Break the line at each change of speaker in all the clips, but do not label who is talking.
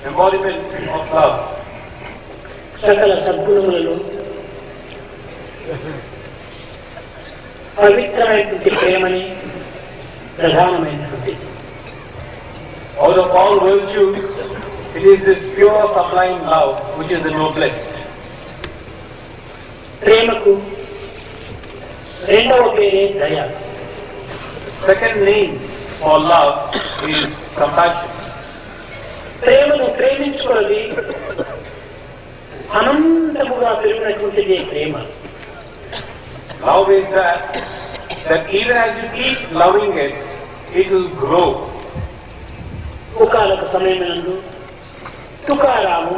embodiments of love.
సకల సద్గుణములను పవిత్రమైనటువంటి ప్రేమని ప్రధానమైనటువంటి
Out of all virtues, it is this pure sublime love which is the noblest.
ప్రేమకు రెండవ పేరే దయ.
Second name for love is compassion.
ప్రేమను ప్రేమించుకున్నది అనంతముగా పెరిగినటువంటిదే ప్రేమ.
Love is that even as you keep loving it, it will grow.
ఒకనొక సమయమునందు తుకారాము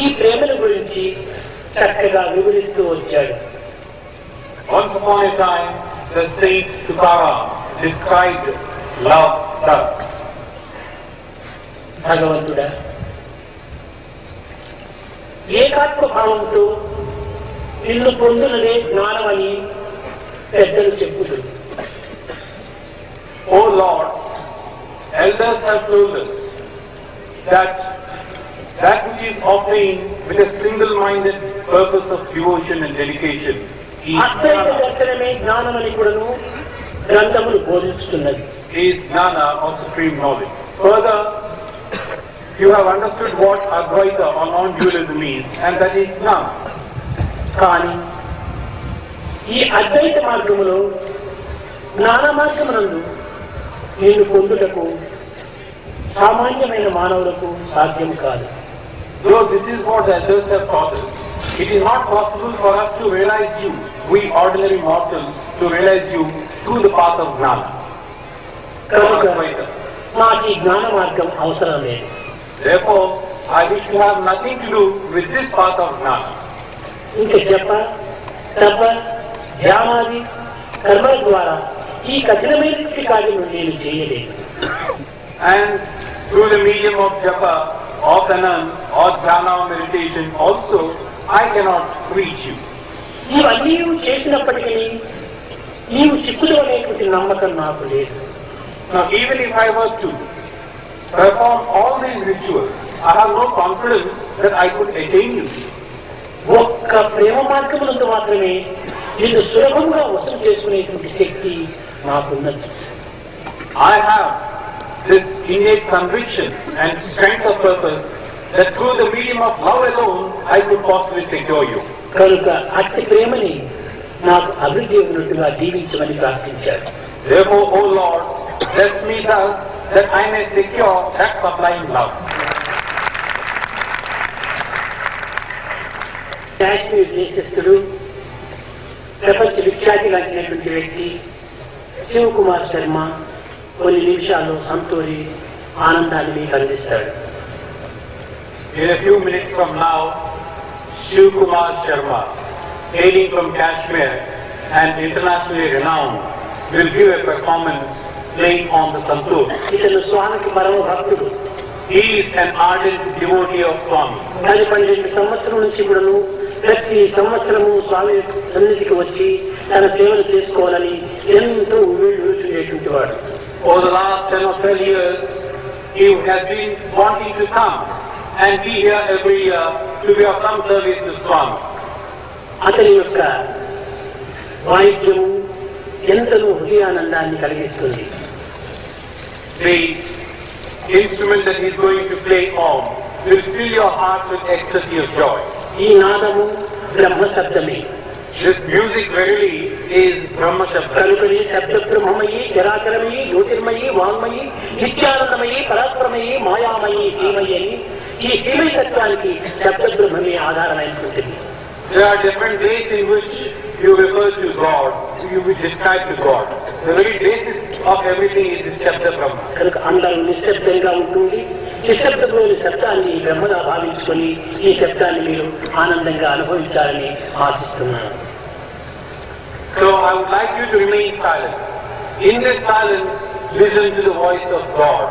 ఈ ప్రేమల గురించి చక్కగా వివరిస్తూ వచ్చాడు.
Once upon a time, the saint Tukaram described love thus.
భగవంతుడా, ఏకాత్మ భావంతో నిన్ను పొందునదే జ్ఞానం అని పెద్దలు చెప్పుతారు.
O Lord, elders have told us that which is obtained with a single-minded purpose of devotion and dedication
అద్వైత దర్శనమే జ్ఞానం అని కూడాను గ్రంథములు బోధిస్తున్నది.
is jnana or supreme knowledge. Further, you have understood what Advaita or non-dualism is, and that is jnana.
కానీ ఈ అద్వైత మార్గములో జ్ఞాన మార్గమునందు నేను పొందుటకు సామాన్యమైన మానవులకు సాధ్యం కాదు.
Though this is what the elders have taught us, it is not possible for us to realize you, we ordinary mortals, to realize you through the path of jnana.
కనుక నాకు ఈ జ్ఞాన మార్గం అవసరం లేదు.
Therefore, I wish to have nothing to do with this path of jnana.
ఇంకా జప తప ధ్యానాది కర్మల ద్వారా ఈ కఠినమైనటువంటి కార్యం నేను చేయలేదు.
And through the medium of japa or penance or jhana or meditation also, I cannot reach you.
ఇవన్నీ చేసినప్పటికీ నీవు చిక్కులు అనేటువంటి నమ్మకం నాకు లేదు.
Now, even if I were to perform all these rituals, I have no confidence that I could attain you.
ఒక్క ప్రేమ మార్గమునందు మాత్రమే నిన్ను సులభంగా వసూలు చేసుకునేటువంటి శక్తి నాకున్నది.
I have this innate conviction and strength of purpose that through the medium of love alone, I could possibly secure you.
కనుక అట్టి ప్రేమని నాకు అభివృద్ధి ఉన్నట్టుగా దీవించమని ప్రార్థించాడు.
Therefore, O Lord, bless me thus that I may secure that sublime love.
Kashmir దేశస్థుడు ప్రపంచ విఖ్యాతిగాంచినటువంటి వ్యక్తి శివకుమార్ శర్మ కొన్ని నిమిషాల్లో సంతోషి ఆనందాన్ని మీకు అందిస్తాడు.
In a few minutes from now, Shiv Kumar Sharma, hailing from Kashmir and internationally renowned, will give a performance playing on the santoor.
ఇతను స్వామికి పరమ భక్తుడు.
He is an ardent devotee of Swami.
12 సంవత్సరం నుంచి కూడాను ప్రతి సంవత్సరము స్వామి సన్నిధికి వచ్చి తన సేవలు చేసుకోవాలని ఎంతో ఊరుచుండేటువంటి వాడు.
Over the last 10 or 12 years, he has been wanting to come and be here every year to be of some service to Swami.
అతని యొక్క వాయిద్యము ఎంతలో హృదయానందాన్ని కలిగిస్తుంది.
The instrument that he is going to play on will fill your hearts with ecstasy of joy.
ఈ నాదము బ్రహ్మ శబ్దమే.
This music verily is Brahma Shabda.
కనుకనే శబ్ద బ్రహ్మమయి చరాచరమయి జ్యోతిర్మయి వాంగ్మయి నిత్యానందమయి పరాత్పరమయి మాయామయి శ్రీమయి అని ఈ శ్రీమయ తత్వానికి శబ్ద బ్రహ్మమే ఆధారమైనటువంటిది.
There are different ways in which you refer to God, you will describe to God. The very basis of everything is this Shabda Brahma.
కనుక అందరూ నిశ్శబ్దంగా ఉంటుంది. నిశ్శబ్దంలోని శబ్దాన్ని బ్రహ్మగా భావించుకొని ఈ శబ్దాన్ని మీరు ఆనందంగా అనుభవించాలని ఆశిస్తున్నాను.
So I would like you to remain silent. In this silence, listen to the voice of God.